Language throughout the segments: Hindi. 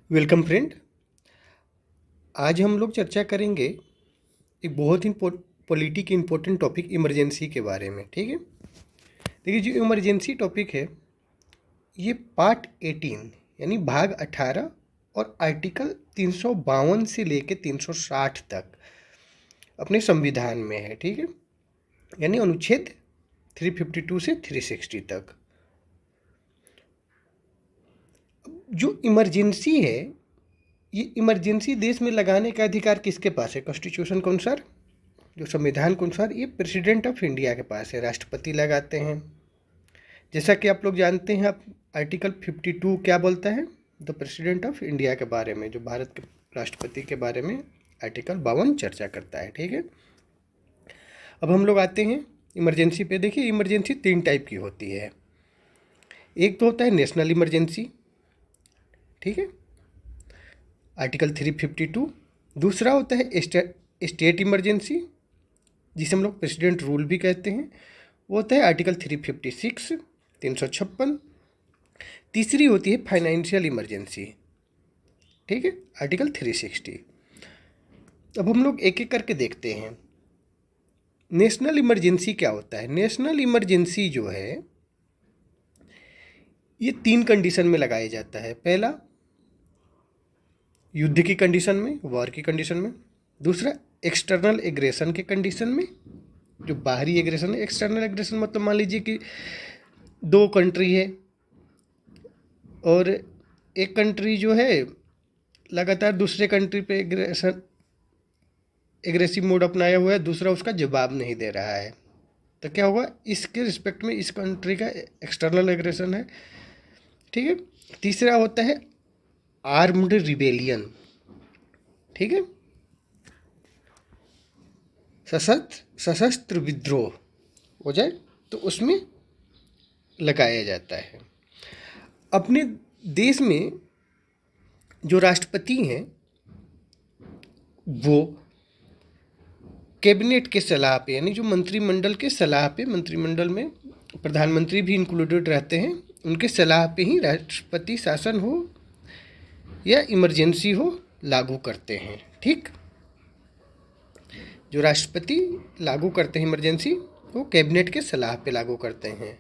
Welcome friend. आज हम लोग चर्चा करेंगे एक बहुत ही पॉलिटिक इम्पोर्टेंट टॉपिक इमरजेंसी के बारे में। ठीक है, देखिए जो इमरजेंसी टॉपिक है ये पार्ट 18 यानी भाग 18 और आर्टिकल 352 से लेके 360 तक अपने संविधान में है। ठीक है, यानी अनुच्छेद 352 से 360 तक। जो इमरजेंसी है, ये इमरजेंसी देश में लगाने का अधिकार किसके पास है? कॉन्स्टिट्यूशन के अनुसार, जो संविधान के अनुसार, ये प्रेसिडेंट ऑफ इंडिया के पास है, राष्ट्रपति लगाते हैं। जैसा कि आप लोग जानते हैं, आप आर्टिकल 52 क्या बोलता है? द प्रेसिडेंट ऑफ इंडिया के बारे में, जो भारत के राष्ट्रपति के बारे में आर्टिकल 52 चर्चा करता है। ठीक है, अब हम लोग आते हैं इमरजेंसी पे। देखिए इमरजेंसी 3 टाइप की होती है। एक तो होता है नेशनल इमरजेंसी, ठीक है, आर्टिकल 352। दूसरा होता है स्टेट इमरजेंसी, जिसे हम लोग प्रेसिडेंट रूल भी कहते हैं, वो होता है आर्टिकल 356 356। तीसरी होती है फाइनेंशियल इमरजेंसी, ठीक है, आर्टिकल 360। अब हम लोग एक एक करके देखते हैं। नेशनल इमरजेंसी क्या होता है? नेशनल इमरजेंसी जो है ये 3 कंडीशन में लगाया जाता है। पहला, युद्ध की कंडीशन में, वॉर की कंडीशन में। दूसरा, एक्सटर्नल एग्रेशन के कंडीशन में, जो बाहरी एग्रेशन है। एक्सटर्नल एग्रेशन मतलब मान लीजिए कि 2 कंट्री है और एक कंट्री जो है लगातार दूसरे कंट्री पे एग्रेसिव मोड अपनाया हुआ है, दूसरा उसका जवाब नहीं दे रहा है, तो क्या होगा? इसके रिस्पेक्ट में इस कंट्री का एक्सटर्नल एग्रेशन है। ठीक है। तीसरा होता है आर्म्ड रिबेलियन, ठीक है, सशस्त्र विद्रोह हो जाए तो उसमें लगाया जाता है। अपने देश में जो राष्ट्रपति हैं वो कैबिनेट के सलाह पे, यानी जो मंत्रिमंडल के सलाह पे, मंत्रिमंडल में प्रधानमंत्री भी इंक्लूडेड रहते हैं, उनके सलाह पे ही राष्ट्रपति शासन हो या इमरजेंसी हो लागू करते हैं। ठीक, जो राष्ट्रपति लागू करते हैं इमरजेंसी, वो कैबिनेट के सलाह पे लागू करते हैं।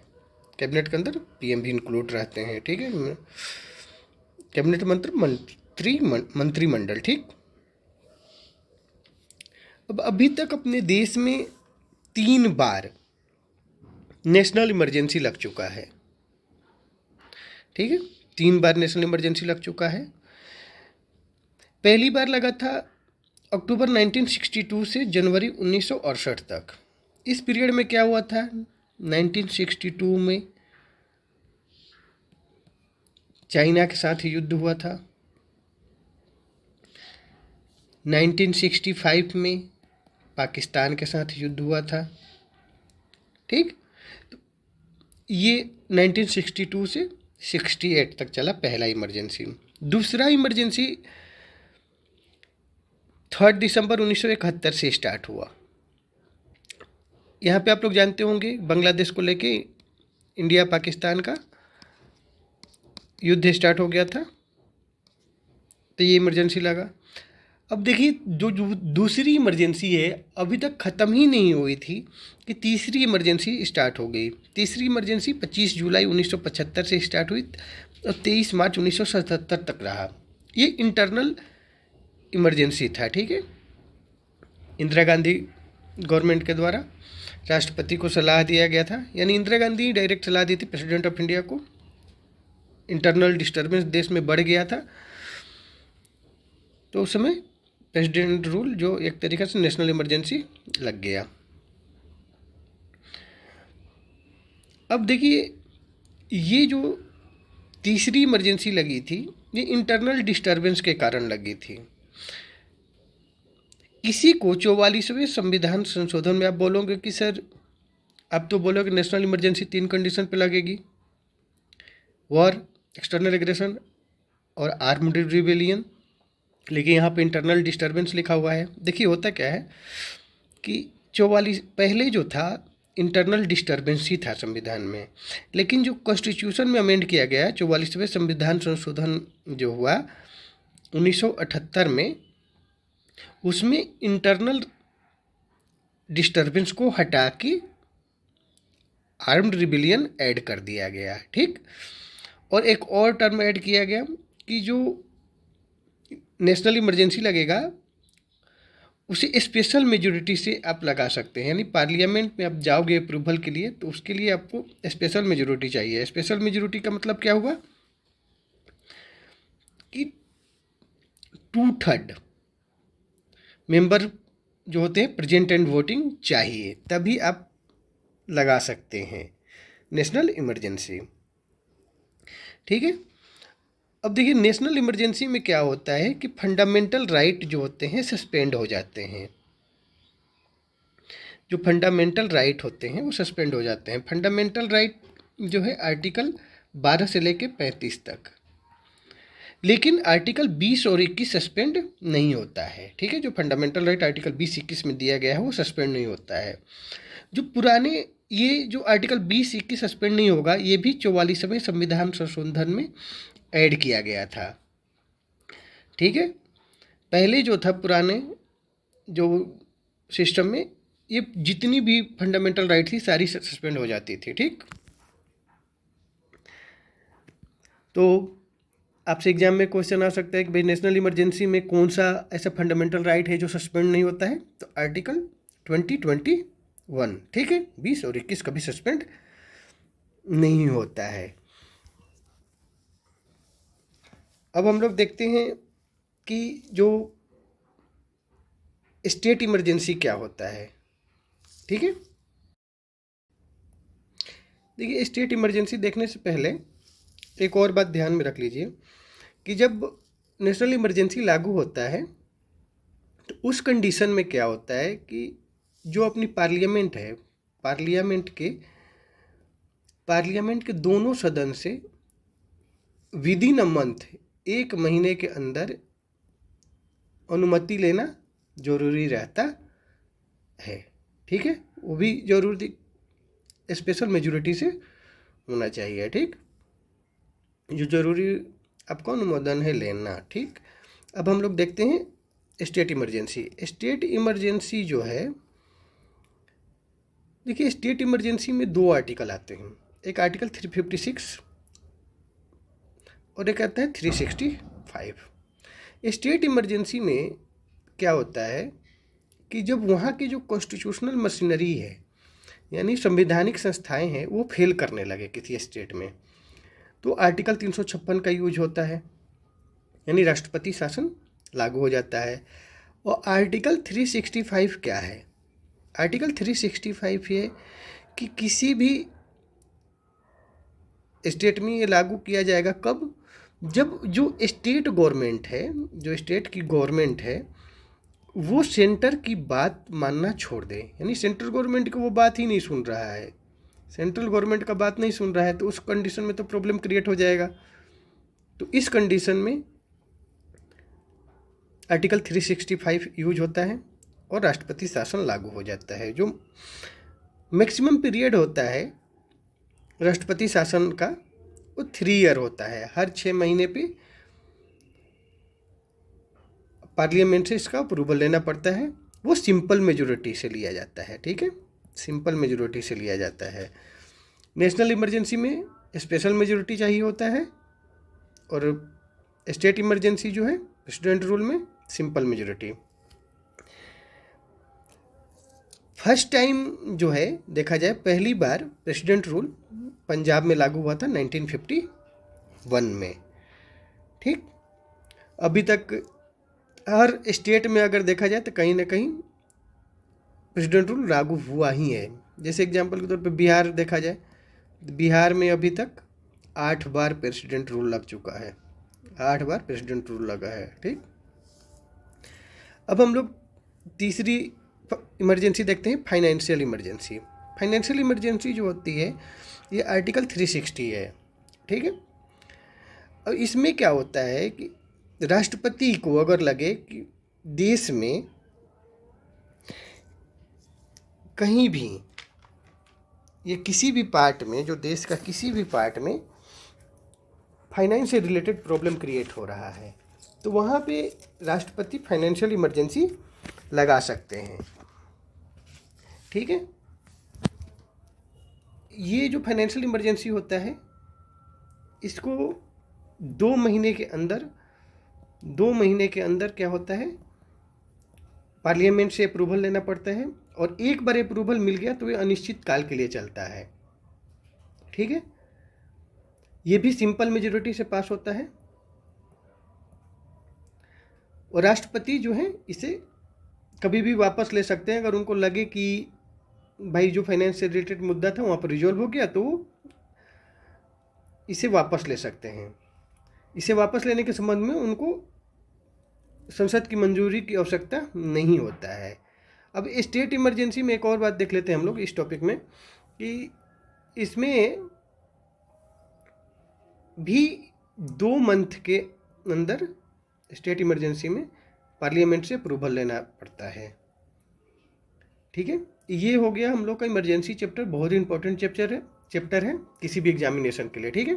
कैबिनेट के अंदर पीएम भी इंक्लूड रहते हैं। ठीक है, कैबिनेट मंत्रिमंडल। ठीक, अब अभी तक अपने देश में 3 बार नेशनल इमरजेंसी लग चुका है। ठीक है, 3 बार नेशनल इमरजेंसी लग चुका है। पहली बार लगा था अक्टूबर 1962 से जनवरी 1968 तक। इस पीरियड में क्या हुआ था? 1962 में चाइना के साथ युद्ध हुआ था। 1965 में पाकिस्तान के साथ युद्ध हुआ था। ठीक, तो ये 1962 से 68 तक चला पहला इमरजेंसी। दूसरा इमरजेंसी 3 दिसंबर 1971 से स्टार्ट हुआ। यहाँ पे आप लोग जानते होंगे बांग्लादेश को लेके इंडिया पाकिस्तान का युद्ध स्टार्ट हो गया था, तो ये इमरजेंसी लगा। अब देखिए जो दूसरी इमरजेंसी है अभी तक ख़त्म ही नहीं हुई थी कि तीसरी इमरजेंसी स्टार्ट हो गई। तीसरी इमरजेंसी 25 जुलाई 1975 से स्टार्ट हुई और 23 मार्च 1977 तक रहा। ये इंटरनल इमरजेंसी था। ठीक है, इंदिरा गांधी गवर्नमेंट के द्वारा राष्ट्रपति को सलाह दिया गया था, यानी इंदिरा गांधी डायरेक्ट सलाह दी थी प्रेसिडेंट ऑफ इंडिया को। इंटरनल डिस्टर्बेंस देश में बढ़ गया था, तो उस समय प्रेसिडेंट रूल जो एक तरीके से नेशनल इमरजेंसी लग गया। अब देखिए ये जो तीसरी इमरजेंसी लगी थी ये इंटरनल डिस्टर्बेंस के कारण लगी थी। इसी को 44वें संविधान संशोधन में आप बोलोगे कि सर, आप तो बोलोगे नेशनल इमरजेंसी 3 कंडीशन पे लगेगी, वॉर, एक्सटर्नल एग्रेशन और आर्म्ड रिबेलियन, लेकिन यहाँ पे इंटरनल डिस्टर्बेंस लिखा हुआ है। देखिए होता क्या है कि 44 पहले जो था इंटरनल डिस्टर्बेंस ही था संविधान में, लेकिन जो कॉन्स्टिट्यूशन में अमेंड किया गया 44वें संविधान संशोधन जो हुआ 1978 में उसमें इंटरनल डिस्टर्बेंस को हटा के आर्म्ड रिबिलियन ऐड कर दिया गया, ठीक। और एक और टर्म ऐड किया गया कि जो नेशनल इमरजेंसी लगेगा उसे स्पेशल मेजोरिटी से आप लगा सकते हैं, यानी पार्लियामेंट में आप जाओगे अप्रूवल के लिए तो उसके लिए आपको स्पेशल मेजोरिटी चाहिए। स्पेशल मेजोरिटी का मतलब क्या हुआ कि 2/3 मेंबर जो होते हैं प्रेजेंट एंड वोटिंग चाहिए, तभी आप लगा सकते हैं नेशनल इमरजेंसी, ठीक है। अब देखिए नेशनल इमरजेंसी में क्या होता है कि फंडामेंटल राइट जो होते हैं सस्पेंड हो जाते हैं। जो फंडामेंटल राइट होते हैं वो सस्पेंड हो जाते हैं। फंडामेंटल राइट जो है आर्टिकल 12 से लेके 35 तक, लेकिन आर्टिकल 20 और 21 सस्पेंड नहीं होता है, ठीक है। जो फंडामेंटल राइट आर्टिकल 20-21 में दिया गया है वो सस्पेंड नहीं होता है। जो पुराने ये जो आर्टिकल 20-21 सस्पेंड नहीं होगा, ये भी 44वें संविधान संशोधन में ऐड किया गया था, ठीक है। पहले जो था पुराने जो सिस्टम में ये जितनी भी फंडामेंटल राइट थी सारी सस्पेंड हो जाती थी, ठीक। तो आपसे एग्जाम में क्वेश्चन आ सकता है कि भाई नेशनल इमरजेंसी में कौन सा ऐसा फंडामेंटल राइट है जो सस्पेंड नहीं होता है, तो आर्टिकल 2021, ठीक है। 20 और 21 कभी सस्पेंड नहीं होता है। अब हम लोग देखते हैं कि जो स्टेट इमरजेंसी क्या होता है, ठीक है। देखिए स्टेट इमरजेंसी देखने से पहले एक और बात ध्यान में रख लीजिए कि जब नेशनल इमरजेंसी लागू होता है तो उस कंडीशन में क्या होता है कि जो अपनी पार्लियामेंट है, पार्लियामेंट के दोनों सदन से विद इन अ मंथ, 1 महीने के अंदर अनुमति लेना जरूरी रहता है, ठीक है। वो भी जरूरी स्पेशल मेजोरिटी से होना चाहिए, ठीक। जो जरूरी आपको अनुमोदन है लेना, ठीक। अब हम लोग देखते हैं स्टेट इमरजेंसी। स्टेट इमरजेंसी जो है, देखिए स्टेट इमरजेंसी में 2 आर्टिकल आते हैं, एक आर्टिकल 356 और एक आता है 365। स्टेट इमरजेंसी में क्या होता है कि जब वहाँ की जो कॉन्स्टिट्यूशनल मशीनरी है यानी संवैधानिक संस्थाएं हैं वो फेल करने लगे किसी स्टेट में, तो आर्टिकल 356 का यूज होता है, यानी राष्ट्रपति शासन लागू हो जाता है। और आर्टिकल 365 क्या है? आर्टिकल 365 ये कि किसी भी स्टेट में ये लागू किया जाएगा कब, जब जो स्टेट गवर्नमेंट है, जो स्टेट की गवर्नमेंट है वो सेंटर की बात मानना छोड़ दे, यानी सेंट्रल गवर्नमेंट की वो बात ही नहीं सुन रहा है, सेंट्रल गवर्नमेंट का बात नहीं सुन रहा है, तो उस कंडीशन में तो प्रॉब्लम क्रिएट हो जाएगा। तो इस कंडीशन में आर्टिकल 365 यूज होता है और राष्ट्रपति शासन लागू हो जाता है। जो मैक्सिमम पीरियड होता है राष्ट्रपति शासन का वो 3 ईयर होता है, हर 6 महीने पे पार्लियामेंट से इसका अप्रूवल लेना पड़ता है, वो सिंपल मेजोरिटी से लिया जाता है, ठीक है, सिंपल मेजोरिटी से लिया जाता है। नेशनल इमरजेंसी में स्पेशल मेजोरिटी चाहिए होता है और स्टेट इमरजेंसी जो है प्रेसिडेंट रूल में सिंपल मेजोरिटी। फर्स्ट टाइम जो है देखा जाए पहली बार प्रेसिडेंट रूल पंजाब में लागू हुआ था 1951 में, ठीक। अभी तक हर स्टेट में अगर देखा जाए तो कहीं ना कहीं प्रेसिडेंट रूल लागू हुआ ही है। जैसे एग्जांपल के तौर पे बिहार देखा जाए, बिहार में अभी तक 8 बार प्रेसिडेंट रूल लग चुका है, 8 बार प्रेसिडेंट रूल लगा है, ठीक। अब हम लोग तीसरी इमरजेंसी देखते हैं, फाइनेंशियल इमरजेंसी। फाइनेंशियल इमरजेंसी जो होती है ये आर्टिकल 360 है, ठीक है। और इसमें क्या होता है कि राष्ट्रपति को अगर लगे कि देश में कहीं भी ये किसी भी पार्ट में, जो देश का किसी भी पार्ट में फाइनेंस से रिलेटेड प्रॉब्लम क्रिएट हो रहा है, तो वहाँ पे राष्ट्रपति फाइनेंशियल इमरजेंसी लगा सकते हैं। ठीक है, ये जो फाइनेंशियल इमरजेंसी होता है इसको 2 महीने के अंदर क्या होता है, पार्लियामेंट से अप्रूवल लेना पड़ता है, और एक बार अप्रूवल मिल गया तो ये अनिश्चित काल के लिए चलता है। ठीक है, ये भी सिंपल मेजोरिटी से पास होता है, और राष्ट्रपति जो है इसे कभी भी वापस ले सकते हैं। अगर उनको लगे कि भाई जो फाइनेंस से रिलेटेड मुद्दा था वहाँ पर रिजॉल्व हो गया तो इसे वापस ले सकते हैं। इसे वापस लेने के संबंध में उनको संसद की मंजूरी की आवश्यकता नहीं होता है। अब स्टेट इमरजेंसी में एक और बात देख लेते हैं हम लोग इस टॉपिक में, कि इसमें भी 2 मंथ के अंदर स्टेट इमरजेंसी में पार्लियामेंट से अप्रूवल लेना पड़ता है। ठीक है, ये हो गया हम लोग का इमरजेंसी चैप्टर। बहुत ही इंपॉर्टेंट चैप्टर है किसी भी एग्जामिनेशन के लिए। ठीक है,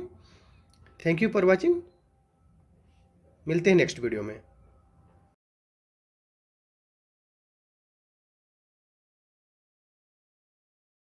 थैंक यू फॉर वॉचिंग, मिलते हैं नेक्स्ट वीडियो में।